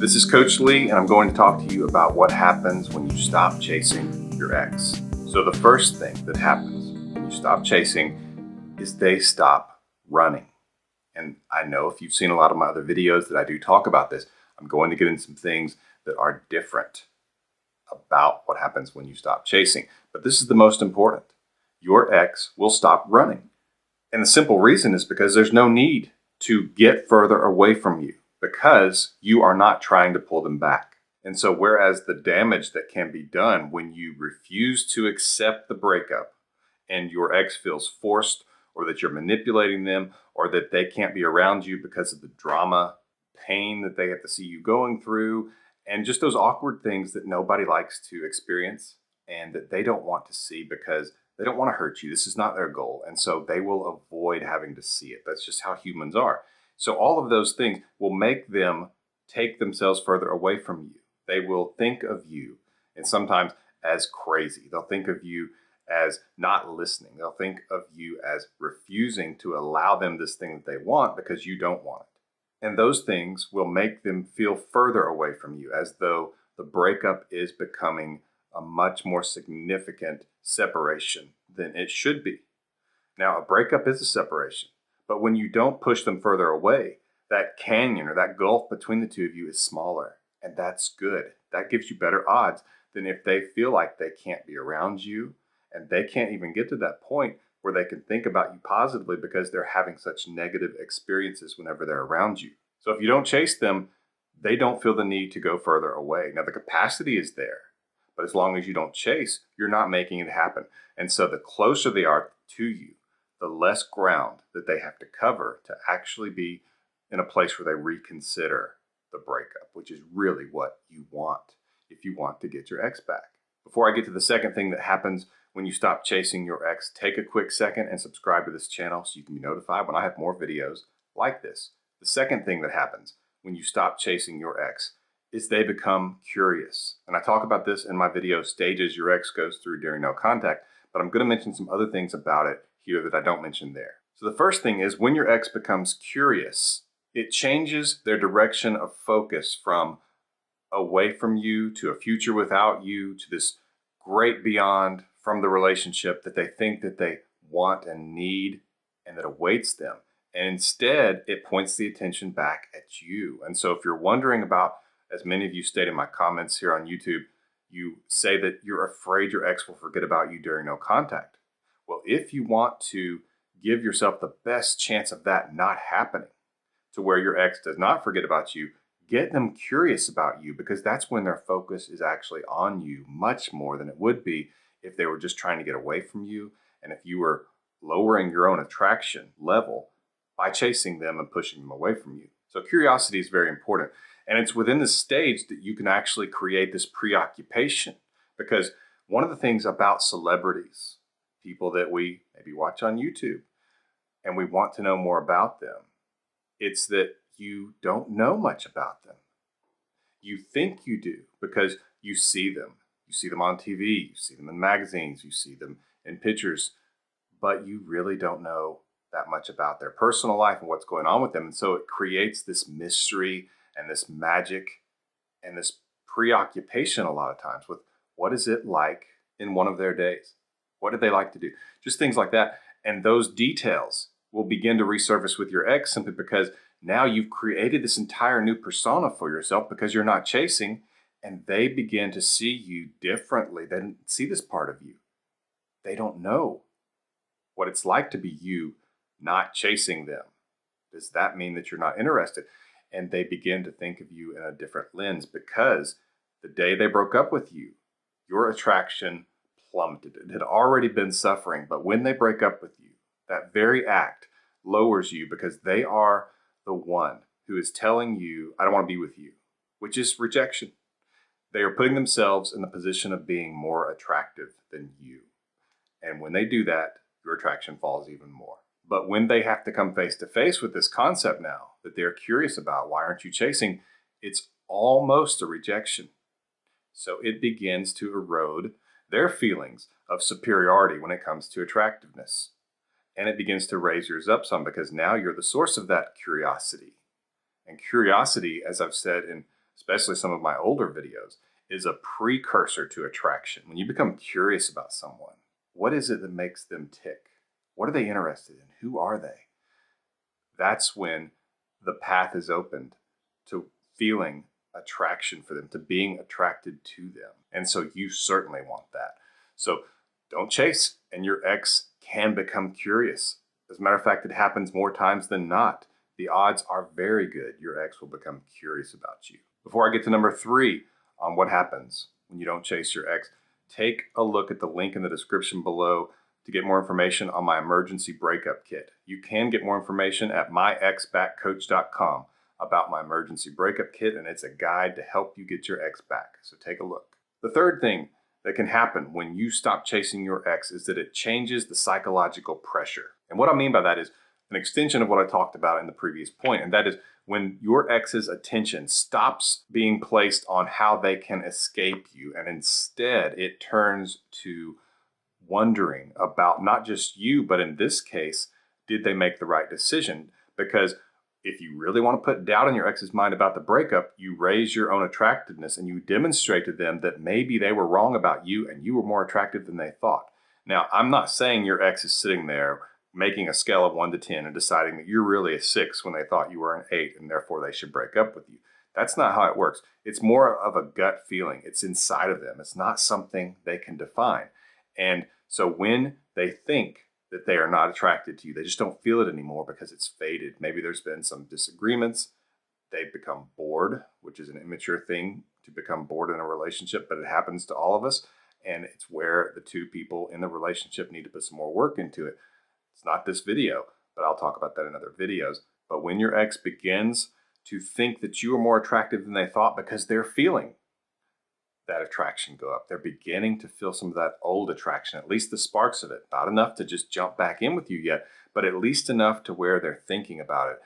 This is Coach Lee, and I'm going to talk to you about what happens when you stop chasing your ex. So the first thing that happens when you stop chasing is they stop running. And I know if you've seen a lot of my other videos that I do talk about this, I'm going to get into some things that are different about what happens when you stop chasing. But this is the most important. Your ex will stop running. And the simple reason is because there's no need to get further away from you, because you are not trying to pull them back. And so whereas the damage that can be done when you refuse to accept the breakup and your ex feels forced, or that you're manipulating them, or that they can't be around you because of the drama, pain that they have to see you going through, and just those awkward things that nobody likes to experience and that they don't want to see because they don't want to hurt you. This is not their goal. And so they will avoid having to see it. That's just how humans are. So all of those things will make them take themselves further away from you. They will think of you, and sometimes as crazy. They'll think of you as not listening. They'll think of you as refusing to allow them this thing that they want because you don't want it. And those things will make them feel further away from you, as though the breakup is becoming a much more significant separation than it should be. Now, a breakup is a separation. But when you don't push them further away, that canyon or that gulf between the two of you is smaller. And that's good. That gives you better odds than if they feel like they can't be around you and they can't even get to that point where they can think about you positively because they're having such negative experiences whenever they're around you. So if you don't chase them, they don't feel the need to go further away. Now, the capacity is there, but as long as you don't chase, you're not making it happen. And so the closer they are to you, the less ground that they have to cover to actually be in a place where they reconsider the breakup, which is really what you want if you want to get your ex back. Before I get to the second thing that happens when you stop chasing your ex, take a quick second and subscribe to this channel so you can be notified when I have more videos like this. The second thing that happens when you stop chasing your ex is they become curious. And I talk about this in my video, Stages Your Ex Goes Through During No Contact, but I'm going to mention some other things about it here that I don't mention there. So the first thing is when your ex becomes curious, it changes their direction of focus from away from you to a future without you to this great beyond from the relationship that they think that they want and need and that awaits them. And instead, it points the attention back at you. And so if you're wondering about, as many of you state in my comments here on YouTube, you say that you're afraid your ex will forget about you during no contact. Well, if you want to give yourself the best chance of that not happening, to where your ex does not forget about you, get them curious about you, because that's when their focus is actually on you much more than it would be if they were just trying to get away from you, and if you were lowering your own attraction level by chasing them and pushing them away from you. So curiosity is very important. And it's within this stage that you can actually create this preoccupation, because one of the things about celebrities, people that we maybe watch on YouTube, and we want to know more about them, it's that you don't know much about them. You think you do because you see them. You see them on TV, you see them in magazines, you see them in pictures, but you really don't know that much about their personal life and what's going on with them. And so it creates this mystery and this magic and this preoccupation a lot of times with what is it like in one of their days? What did they like to do? Just things like that. And those details will begin to resurface with your ex simply because now you've created this entire new persona for yourself because you're not chasing, and they begin to see you differently. They didn't see this part of you. They don't know what it's like to be you not chasing them. Does that mean that you're not interested? And they begin to think of you in a different lens because the day they broke up with you, your attraction plummeted. It had already been suffering, but when they break up with you, that very act lowers you because they are the one who is telling you, I don't want to be with you, which is rejection. They are putting themselves in the position of being more attractive than you. And when they do that, your attraction falls even more. But when they have to come face to face with this concept now that they're curious about, why aren't you chasing? It's almost a rejection. So it begins to erode their feelings of superiority when it comes to attractiveness. And it begins to raise yours up some because now you're the source of that curiosity. And curiosity, as I've said in especially some of my older videos, is a precursor to attraction. When you become curious about someone, what is it that makes them tick? What are they interested in? Who are they? That's when the path is opened to feeling attraction for them, to being attracted to them. And so you certainly want that. So don't chase, and your ex can become curious. As a matter of fact, it happens more times than not. The odds are very good your ex will become curious about you. Before I get to number 3 on what happens when you don't chase your ex, take a look at the link in the description below to get more information on my emergency breakup kit. You can get more information at myexbackcoach.com about my emergency breakup kit, and it's a guide to help you get your ex back. So take a look. The third thing that can happen when you stop chasing your ex is that it changes the psychological pressure. And what I mean by that is an extension of what I talked about in the previous point, and that is when your ex's attention stops being placed on how they can escape you, and instead it turns to wondering about not just you, but in this case, did they make the right decision? Because if you really want to put doubt in your ex's mind about the breakup, you raise your own attractiveness and you demonstrate to them that maybe they were wrong about you and you were more attractive than they thought. Now, I'm not saying your ex is sitting there making a scale of 1 to 10 and deciding that you're really a 6 when they thought you were an 8 and therefore they should break up with you. That's not how it works. It's more of a gut feeling. It's inside of them. It's not something they can define. And so when they think that they are not attracted to you, they just don't feel it anymore because it's faded. Maybe there's been some disagreements. They've become bored, which is an immature thing to become bored in a relationship, but it happens to all of us. And it's where the two people in the relationship need to put some more work into it. It's not this video, but I'll talk about that in other videos. But when your ex begins to think that you are more attractive than they thought because they're feeling that attraction go up, they're beginning to feel some of that old attraction, at least the sparks of it. Not enough to just jump back in with you yet, but at least enough to where they're thinking about it.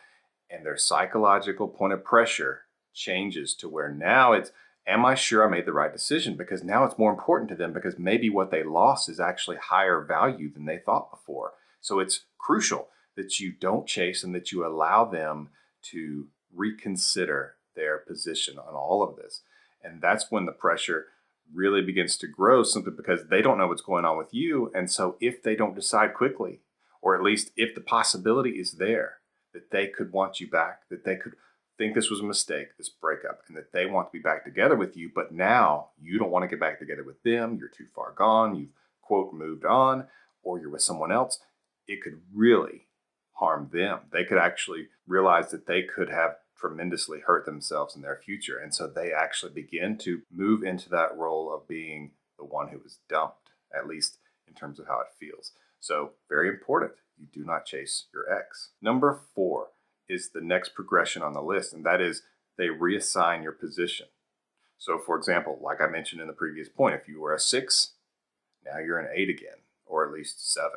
And their psychological point of pressure changes to where now it's, am I sure I made the right decision? Because now it's more important to them because maybe what they lost is actually higher value than they thought before. So it's crucial that you don't chase and that you allow them to reconsider their position on all of this. And that's when the pressure really begins to grow, simply because they don't know what's going on with you. And so if they don't decide quickly, or at least if the possibility is there that they could want you back, that they could think this was a mistake, this breakup, and that they want to be back together with you, but now you don't want to get back together with them, you're too far gone, you've, quote, moved on, or you're with someone else, it could really harm them. They could actually realize that they could have tremendously hurt themselves in their future. And so they actually begin to move into that role of being the one who was dumped, at least in terms of how it feels. So very important, you do not chase your ex. Number 4 is the next progression on the list, and that is they reassign your position. So for example, like I mentioned in the previous point, if you were a 6, now you're an 8 again, or at least 7.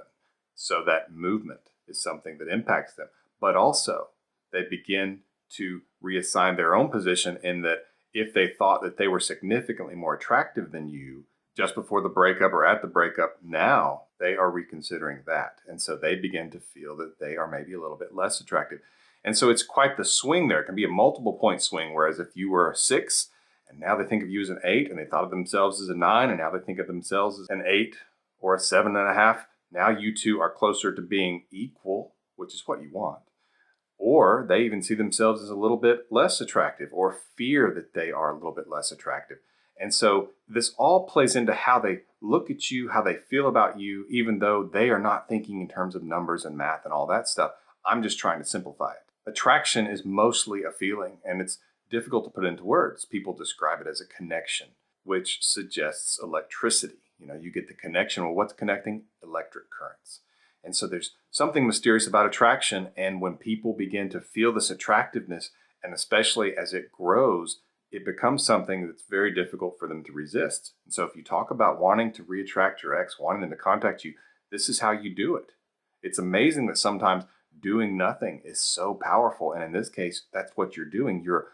So that movement is something that impacts them. But also they begin to reassign their own position, in that if they thought that they were significantly more attractive than you just before the breakup or at the breakup, now they are reconsidering that. And so they begin to feel that they are maybe a little bit less attractive. And so it's quite the swing there. It can be a multiple point swing, whereas if you were a 6 and now they think of you as an 8, and they thought of themselves as a 9 and now they think of themselves as an 8 or a 7.5, now you two are closer to being equal, which is what you want. Or they even see themselves as a little bit less attractive, or fear that they are a little bit less attractive. And so this all plays into how they look at you, how they feel about you, even though they are not thinking in terms of numbers and math and all that stuff. I'm just trying to simplify it. Attraction is mostly a feeling, and it's difficult to put into words. People describe it as a connection, which suggests electricity. You know, you get the connection. Well, what's connecting? Electric currents. And so there's something mysterious about attraction. And when people begin to feel this attractiveness, and especially as it grows, it becomes something that's very difficult for them to resist. And so if you talk about wanting to reattract your ex, wanting them to contact you, this is how you do it. It's amazing that sometimes doing nothing is so powerful. And in this case, that's what you're doing. You're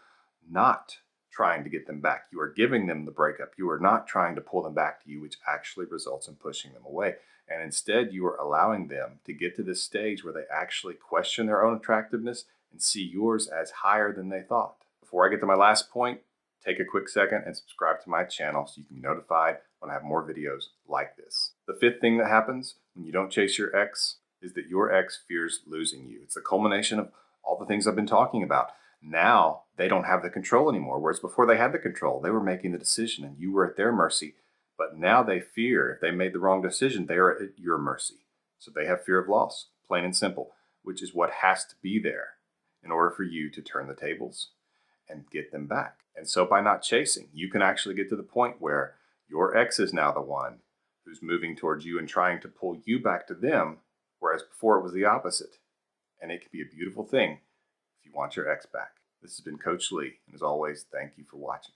not trying to get them back. You are giving them the breakup. You are not trying to pull them back to you, which actually results in pushing them away. And instead, you are allowing them to get to this stage where they actually question their own attractiveness and see yours as higher than they thought. Before I get to my last point, take a quick second and subscribe to my channel so you can be notified when I have more videos like this. The fifth thing that happens when you don't chase your ex is that your ex fears losing you. It's the culmination of all the things I've been talking about. Now they don't have the control anymore, whereas before they had the control. They were making the decision and you were at their mercy. But now they fear if they made the wrong decision, they are at your mercy. So they have fear of loss, plain and simple, which is what has to be there in order for you to turn the tables and get them back. And so by not chasing, you can actually get to the point where your ex is now the one who's moving towards you and trying to pull you back to them, whereas before it was the opposite. And it can be a beautiful thing if you want your ex back. This has been Coach Lee, and as always, thank you for watching.